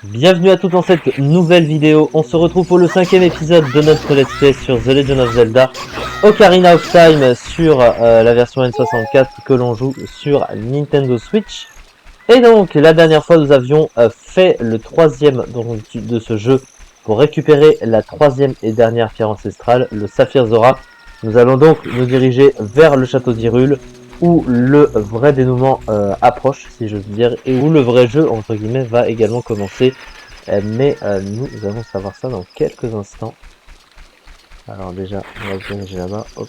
Bienvenue à tous dans cette nouvelle vidéo. On se retrouve pour le 5e épisode de notre Let's Play sur The Legend of Zelda Ocarina of Time sur la version N64 que l'on joue sur Nintendo Switch. Et donc, la dernière fois, nous avions fait le troisième de ce jeu pour récupérer la troisième et dernière pierre ancestrale, le Saphir Zora. Nous allons donc nous diriger vers le château d'Hyrule, où le vrai dénouement approche, si je veux dire, et où le vrai jeu, entre guillemets, va également commencer. Mais nous allons savoir ça dans quelques instants. Alors déjà, on va se diriger là-bas. Hop.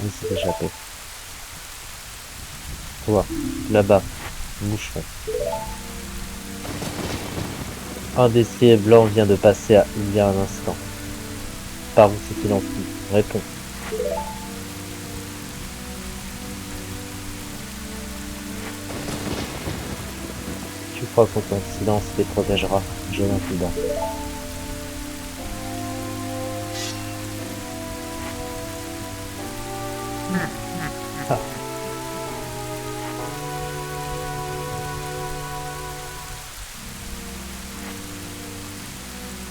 On s'est échappé. Toi, là-bas, boucheron. Un destrier blanc vient de passer il y a un instant. Par où s'est-il enfui? Réponds. Tu crois qu'en ton silence les protégera? Je l'impudent. Ah.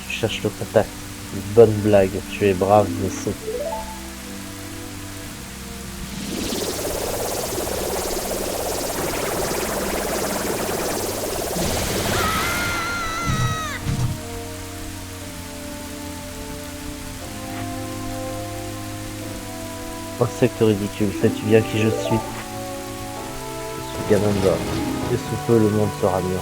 Tu cherches le contact. Une bonne blague. Tu es brave mais sot. Insecte ridicule, sais-tu bien qui je suis? Je suis Ganondorf. Et sous peu le monde sera mien.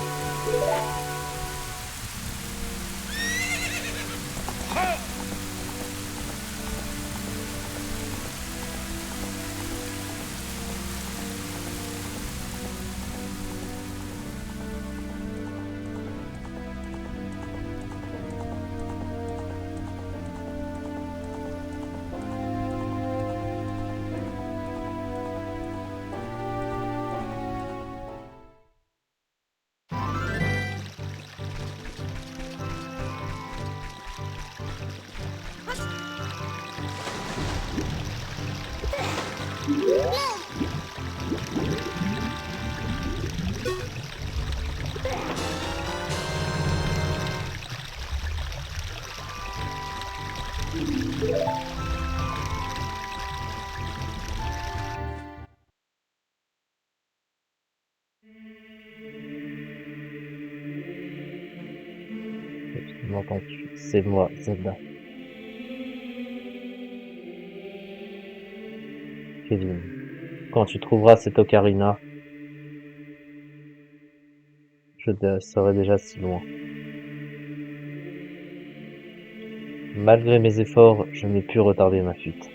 M'entends-tu? C'est moi, Zelda. Kevin. Quand tu trouveras cette ocarina, je serai déjà si loin. Malgré mes efforts, je n'ai pu retarder ma fuite.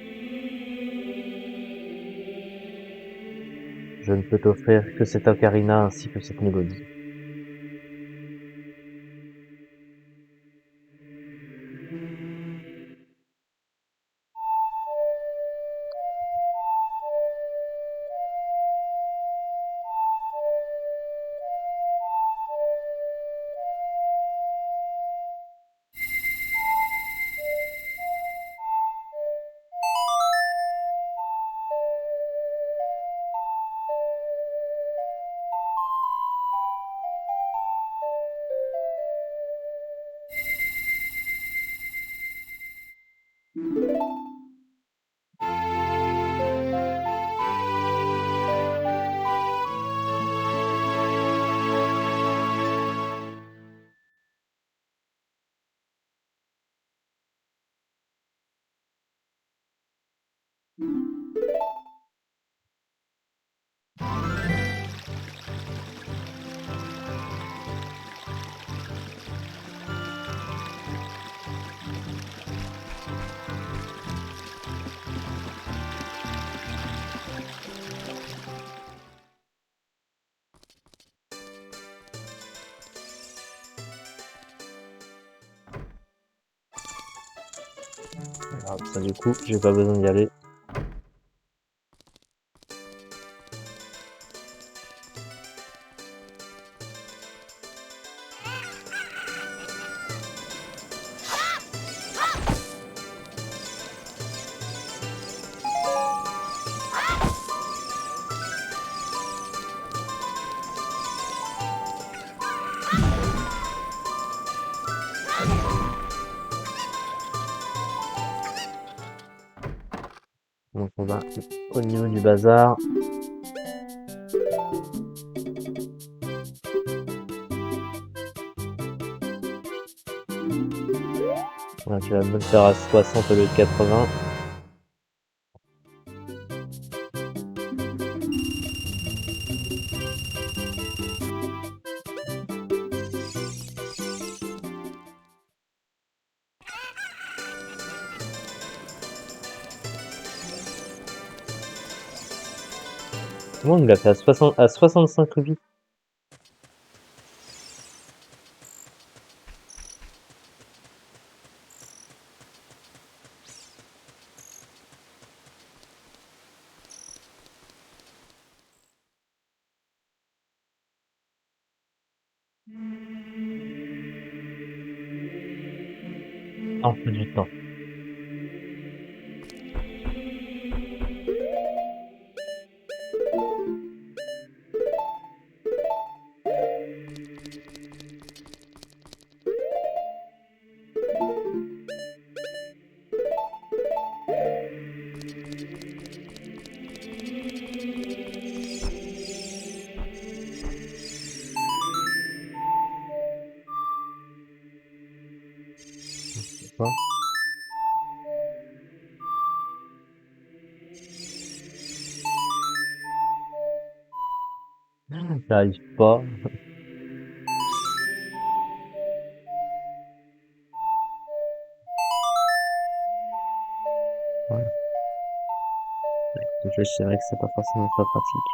Je ne peux t'offrir que cette ocarina ainsi que cette mélodie. Alors, ça du coup, j'ai pas besoin d'y aller. Donc on va au niveau du bazar. Voilà, tu vas me le faire à 60 au lieu de 80. Comment il l'a fait à 60, à 65 vies? Un peu du temps. Quoi. J'arrive pas. Ouais. C'est vrai que c'est pas forcément très pratique.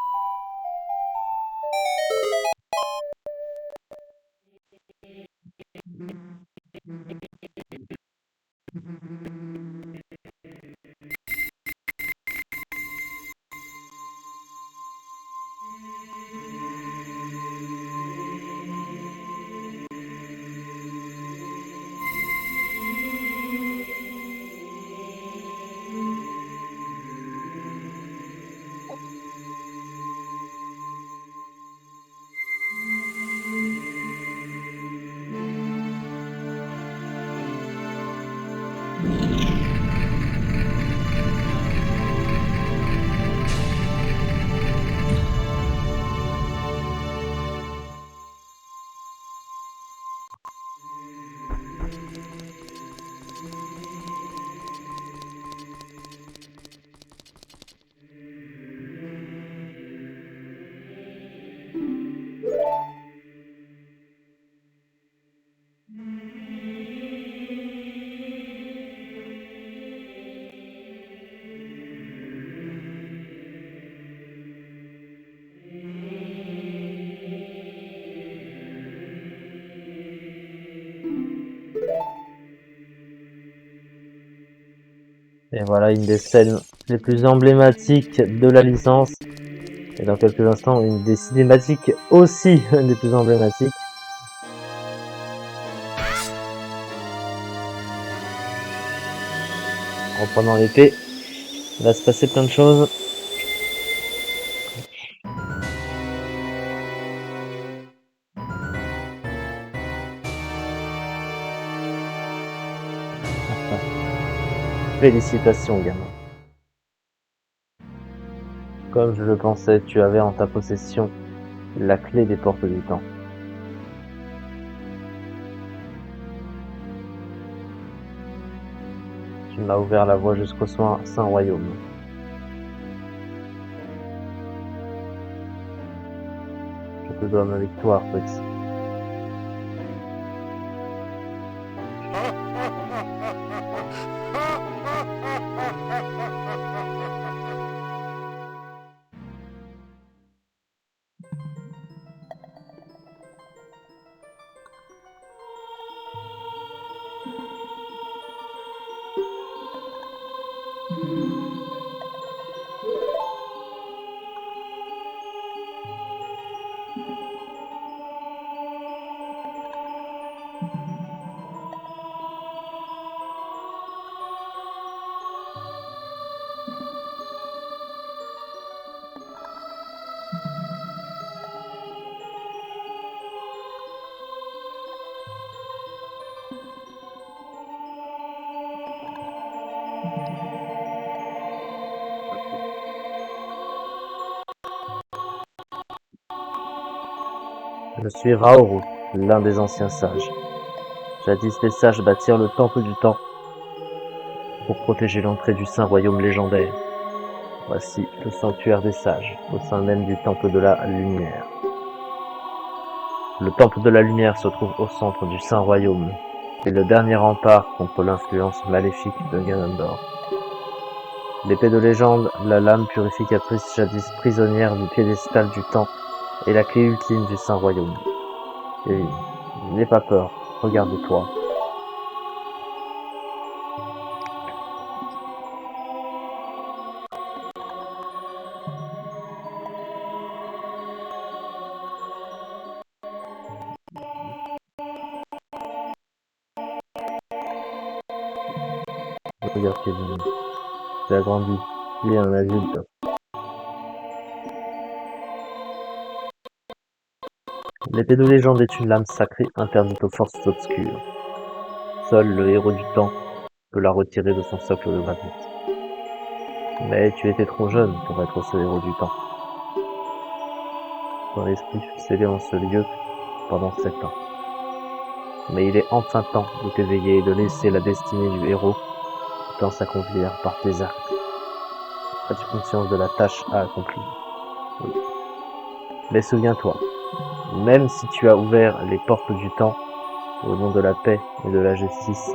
Et voilà une des scènes les plus emblématiques de la licence. Et dans quelques instants, une des cinématiques aussi des plus emblématiques. En prenant l'épée, il va se passer plein de choses. Félicitations, gamin. Comme je le pensais, tu avais en ta possession la clé des portes du temps. Tu m'as ouvert la voie jusqu'au saint royaume. Je te dois ma victoire, petit. Je suis Raoru, l'un des anciens sages. Jadis les sages bâtirent le temple du temps pour protéger l'entrée du saint royaume légendaire. Voici le sanctuaire des sages, au sein même du temple de la lumière. Le temple de la lumière se trouve au centre du saint royaume. C'est le dernier rempart contre l'influence maléfique de Ganondorf. L'épée de légende, la lame purificatrice jadis prisonnière du piédestal du temps, est la clé ultime du saint royaume. Et n'aie pas peur, regarde-toi. Regarde Kevin, tu as grandi, tu es un adulte. L'épée de légende est une lame sacrée interdite aux forces obscures. Seul le héros du temps peut la retirer de son socle de granit. Mais tu étais trop jeune pour être ce héros du temps. Ton esprit fut scellé en ce lieu pendant 7 ans. Mais il est enfin temps de t'éveiller et de laisser la destinée du héros dans s'accomplir par tes actes. As-tu conscience de la tâche à accomplir? Oui. Mais souviens-toi, même si tu as ouvert les portes du temps au nom de la paix et de la justice,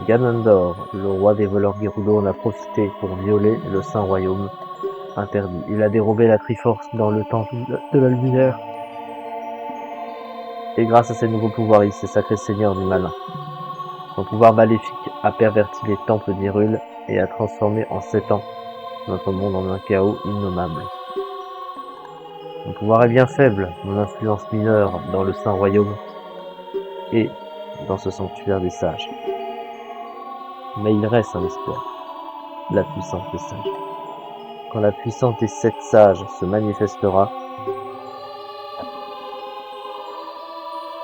Ganondorf, le roi des voleurs Gerudo, en a profité pour violer le Saint Royaume interdit. Il a dérobé la Triforce dans le temple de la lumière. Et grâce à ses nouveaux pouvoirs, il s'est sacré seigneur du malin. Son pouvoir maléfique a perverti les temples d'Hyrule et a transformé en 7 ans notre monde en un chaos innommable. Mon pouvoir est bien faible, mon influence mineure dans le Saint Royaume et dans ce sanctuaire des sages. Mais il reste un espoir, la puissance des sages. Quand la puissance des 7 sages se manifestera,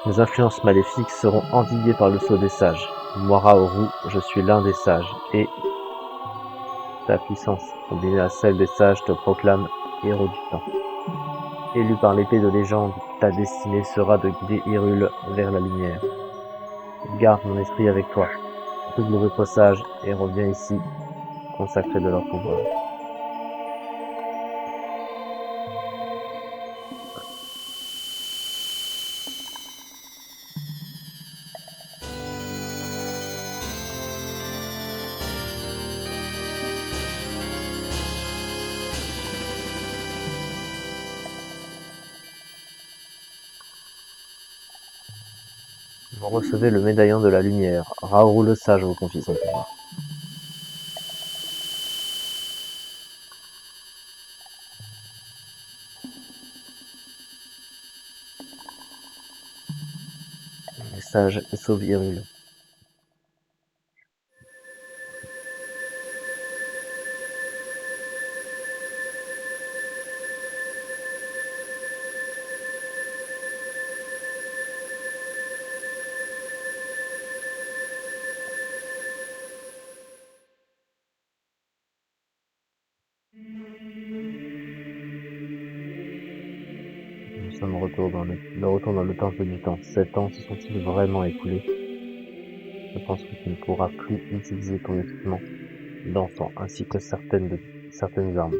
les influences maléfiques seront endiguées par le sceau des sages. Moi, Raoru, je suis l'un des sages, et ta puissance, combinée à celle des sages, te proclame héros du temps. Élu par l'épée de légende, ta destinée sera de guider Hyrule vers la lumière. Garde mon esprit avec toi, toutes les autres sages, et reviens ici, consacré de leur pouvoir. Vous recevez le médaillon de la lumière. Raoru le sage vous confie son pouvoir. Les sages sauvent Hyrule. Nous sommes de retour dans le temple du temps. 7 ans se sont-ils vraiment écoulés? Je pense que tu ne pourras plus utiliser ton équipement d'enfant, ainsi que certaines armes.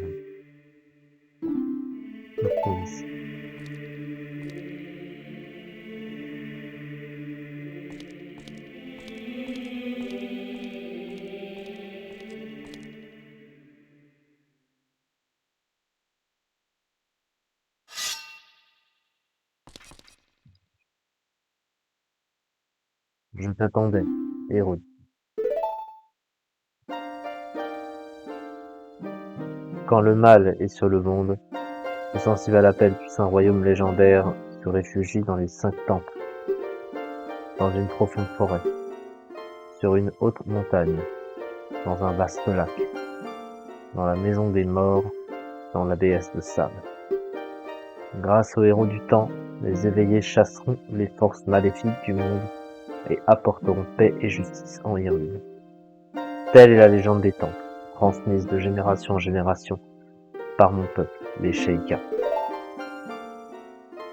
Je t'attendais, héros. Quand le mal est sur le monde, le sensible à l'appel du saint royaume légendaire se réfugie dans les 5 temples, dans une profonde forêt, sur une haute montagne, dans un vaste lac, dans la maison des morts, dans la déesse de sable. Grâce aux héros du temps, les éveillés chasseront les forces maléfiques du monde et apporteront paix et justice en Hyrule. Telle est la légende des temples, transmise de génération en génération par mon peuple, les Sheikah.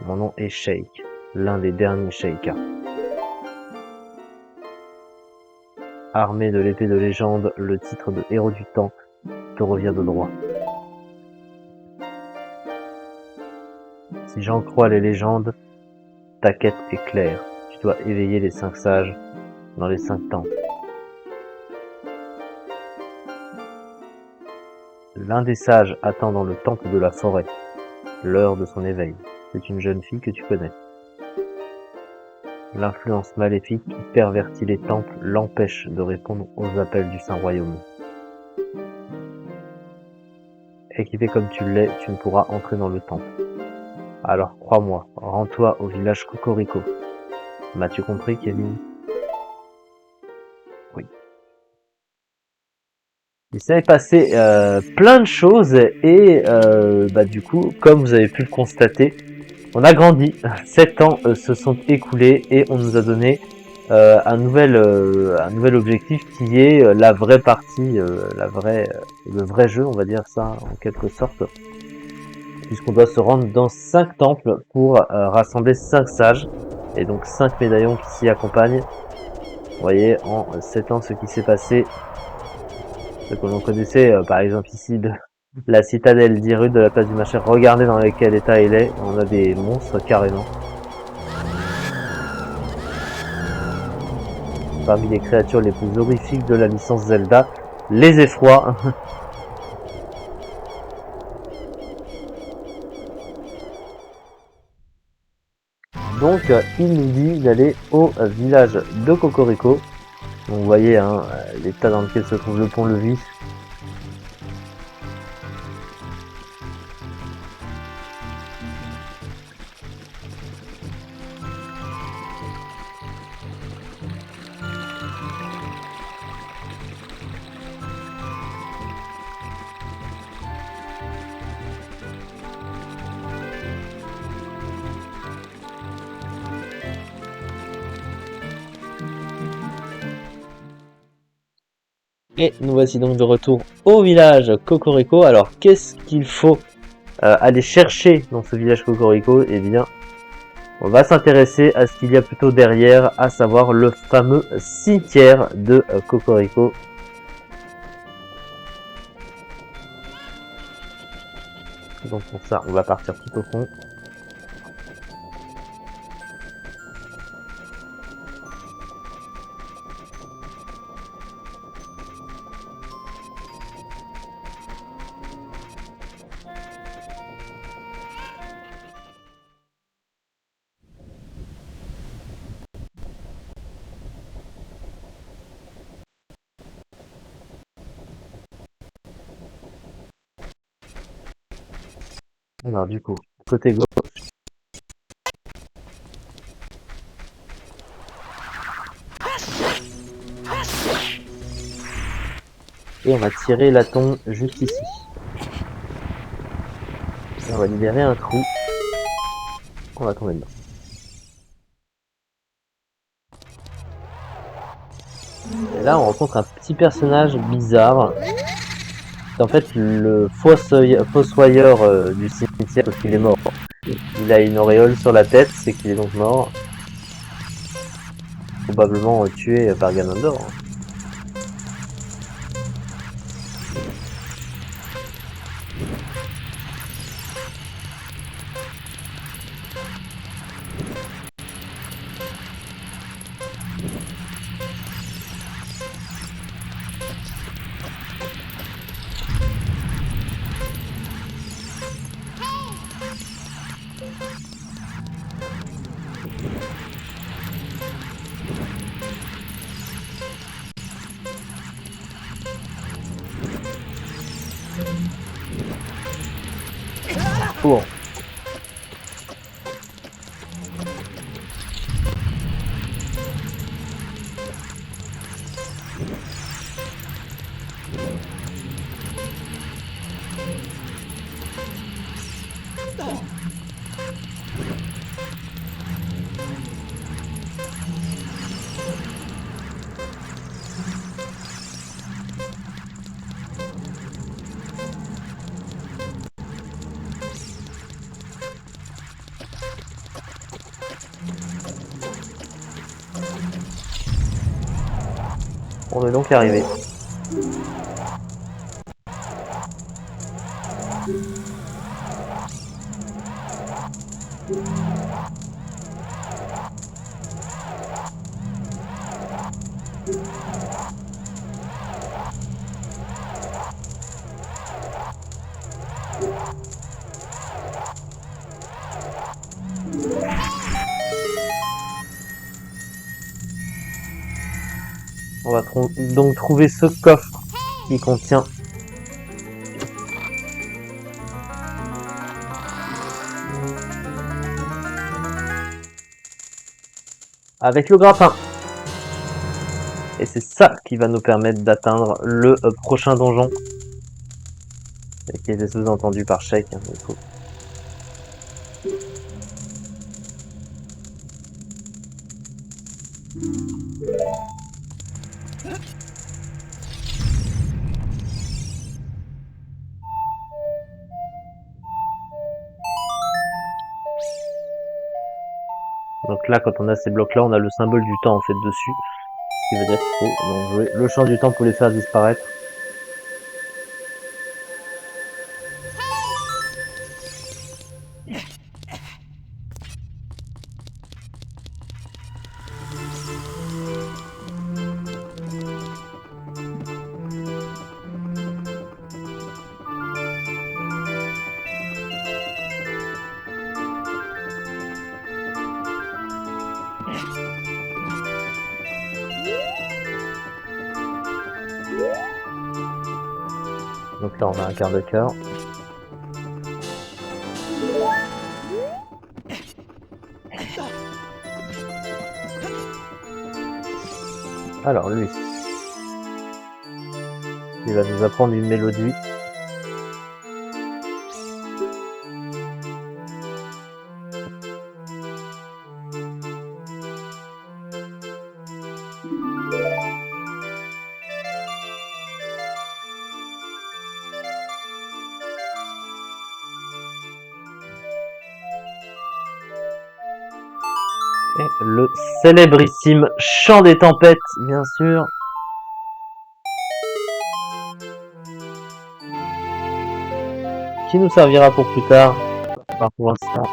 Mon nom est Sheik, l'un des derniers Sheikas. Armé de l'épée de légende, le titre de héros du temps te revient de droit. Si j'en crois les légendes, ta quête est claire. Tu dois éveiller les 5 sages dans les 5 temples. L'un des sages attend dans le temple de la forêt, l'heure de son éveil. C'est une jeune fille que tu connais. L'influence maléfique qui pervertit les temples l'empêche de répondre aux appels du Saint-Royaume. Équipé comme tu l'es, tu ne pourras entrer dans le temple. Alors crois-moi, rends-toi au village Cocorico. M'as-tu compris, Kevin? Oui. Il s'est passé plein de choses et du coup, comme vous avez pu le constater, on a grandi. 7 ans se sont écoulés et on nous a donné un nouvel objectif qui est la vraie partie, le vrai jeu, on va dire ça en quelque sorte, puisqu'on doit se rendre dans 5 temples pour rassembler 5 sages et donc 5 médaillons qui s'y accompagnent. Vous voyez en 7 ans ce qui s'est passé, ce que l'on connaissait par exemple ici de la citadelle d'Hyrule de la place du Macher. Regardez dans quel état il est, on a des monstres carrément. Parmi les créatures les plus horrifiques de la licence Zelda, les effrois. Donc il nous dit d'aller au village de Cocorico. Donc vous voyez hein, l'état dans lequel se trouve le pont-levis. Et nous voici donc de retour au village Cocorico. Alors qu'est-ce qu'il faut aller chercher dans ce village Cocorico? Eh bien, on va s'intéresser à ce qu'il y a plutôt derrière, à savoir le fameux cimetière de Cocorico. Donc pour ça, on va partir tout au fond. Alors du coup, côté gauche. Et on va tirer l'aton juste ici. Et on va libérer un trou. On va tomber dedans. Et là, on rencontre un petit personnage bizarre. C'est en fait le fossoyeur du cimetière parce qu'il est mort. Il a une auréole sur la tête, c'est qu'il est donc mort. Probablement tué par Ganondorf. Bon. On est donc arrivé. On va donc trouver ce coffre qui contient avec le grappin. Et c'est ça qui va nous permettre d'atteindre le prochain donjon. Et qui était sous-entendu par Sheik, hein, du coup. Donc là, quand on a ces blocs-là, on a le symbole du temps en fait dessus. Ce qui veut dire qu'il faut donc jouer le champ du temps pour les faire disparaître. Donc là, on a un quart de cœur. Alors lui, il va nous apprendre une mélodie. Et le célébrissime chant des tempêtes, bien sûr. Qui nous servira pour plus tard. Par l'instant.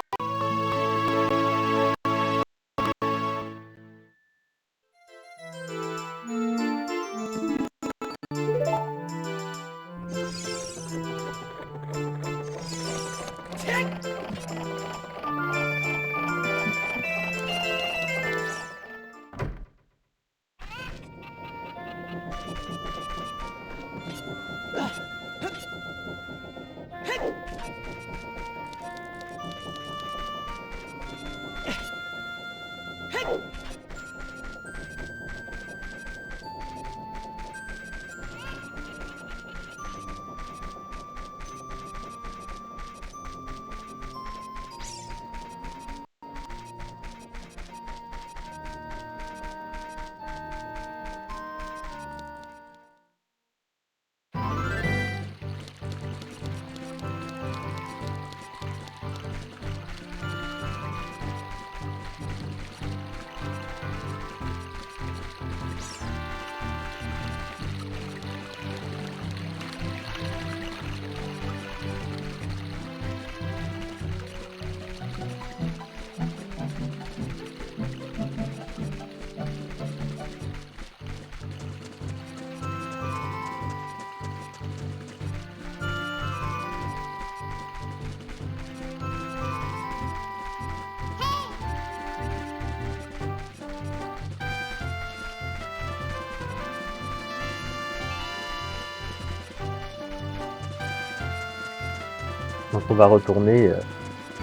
Donc on va retourner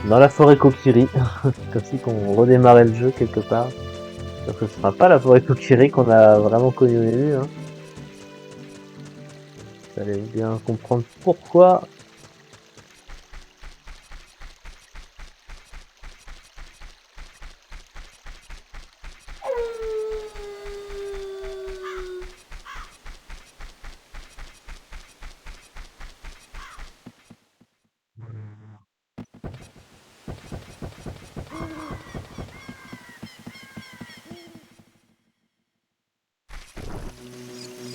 dans la forêt Kokiri. Comme si qu'on redémarrait le jeu quelque part. Donc ce sera pas la forêt Kokiri qu'on a vraiment connue au début. Hein. Vous allez bien comprendre pourquoi.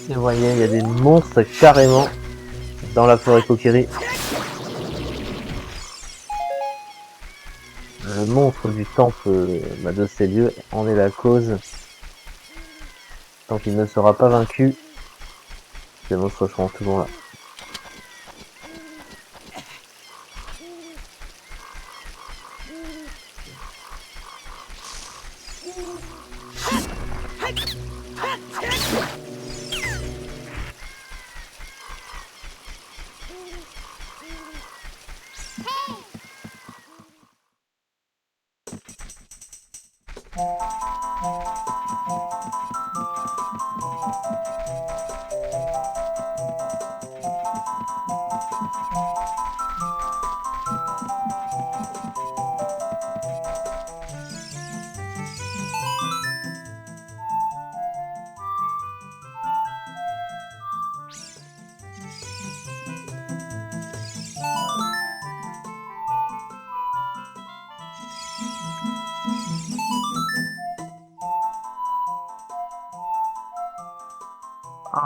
Et vous voyez, il y a des monstres carrément dans la forêt Kokiri. Le monstre du temple de ces lieux en est la cause. Tant qu'il ne sera pas vaincu, ces monstres seront toujours là.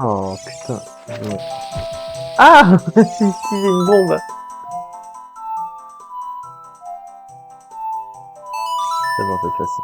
Oh putain. Ah j'ai utilisé une bombe. C'est bon cette fois-ci.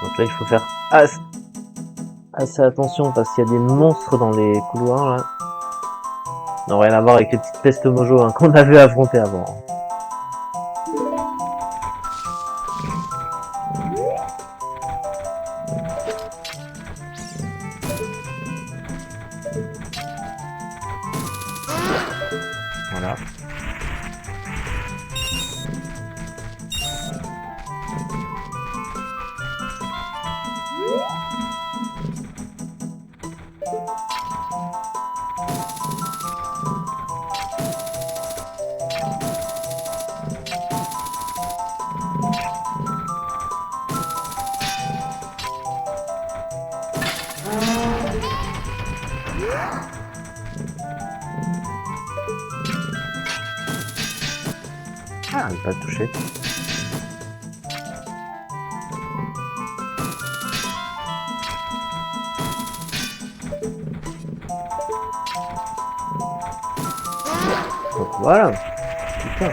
Donc là il faut faire assez attention parce qu'il y a des monstres dans les couloirs là. Non, rien à voir avec les petites pestes mojo hein, qu'on avait affrontées avant. Voilà. Ah, il va toucher. Donc voilà. Putain.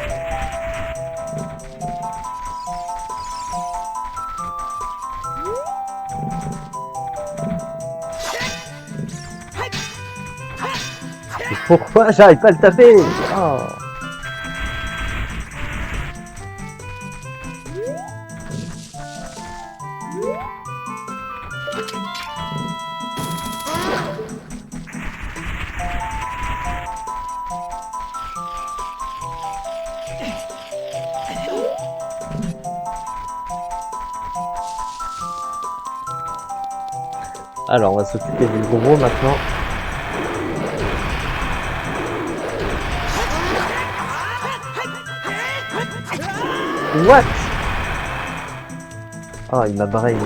Et pourquoi j'arrive pas à le taper? Oh. Alors, on va s'occuper du gros maintenant. What? Ah, il m'a barré.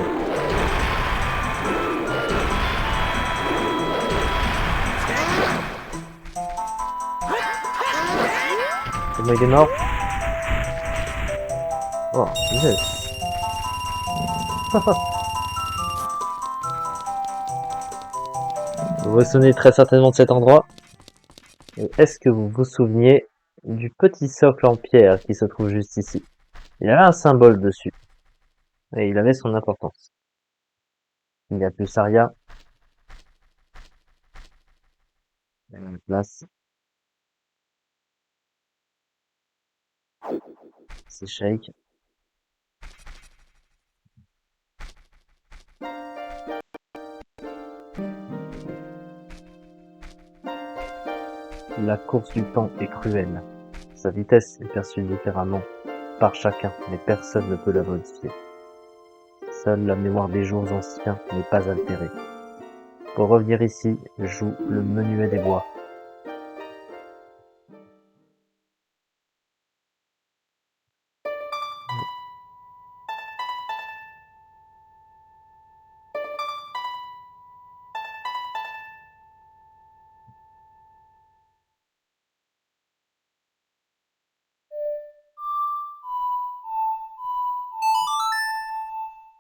Comment il est mort? Oh, yes. Vous vous souvenez très certainement de cet endroit. Et est-ce que vous vous souveniez du petit socle en pierre qui se trouve juste ici? Il y avait un symbole dessus. Et il avait son importance. Il n'y a plus Saria. Place. C'est Shake. La course du temps est cruelle. Sa vitesse est perçue différemment par chacun, mais personne ne peut la modifier. Seule la mémoire des jours anciens n'est pas altérée. Pour revenir ici, joue le menuet des bois.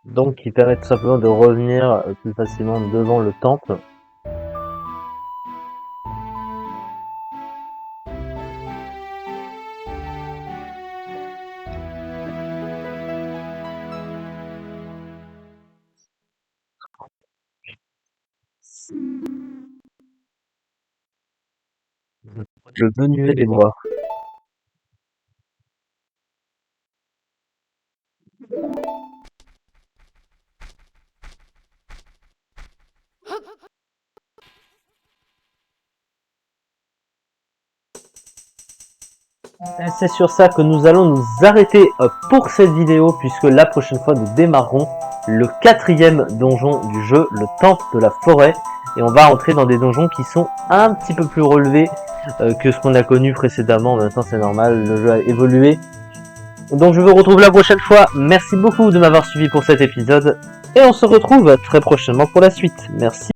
Donc, qui permet tout simplement de revenir plus facilement devant le temple. Le menuet des bois. Et c'est sur ça que nous allons nous arrêter pour cette vidéo, puisque la prochaine fois nous démarrerons le 4e donjon du jeu, le temple de la forêt, et on va entrer dans des donjons qui sont un petit peu plus relevés que ce qu'on a connu précédemment. Maintenant c'est normal, le jeu a évolué. Donc je vous retrouve la prochaine fois. Merci beaucoup de m'avoir suivi pour cet épisode, et on se retrouve très prochainement pour la suite. Merci.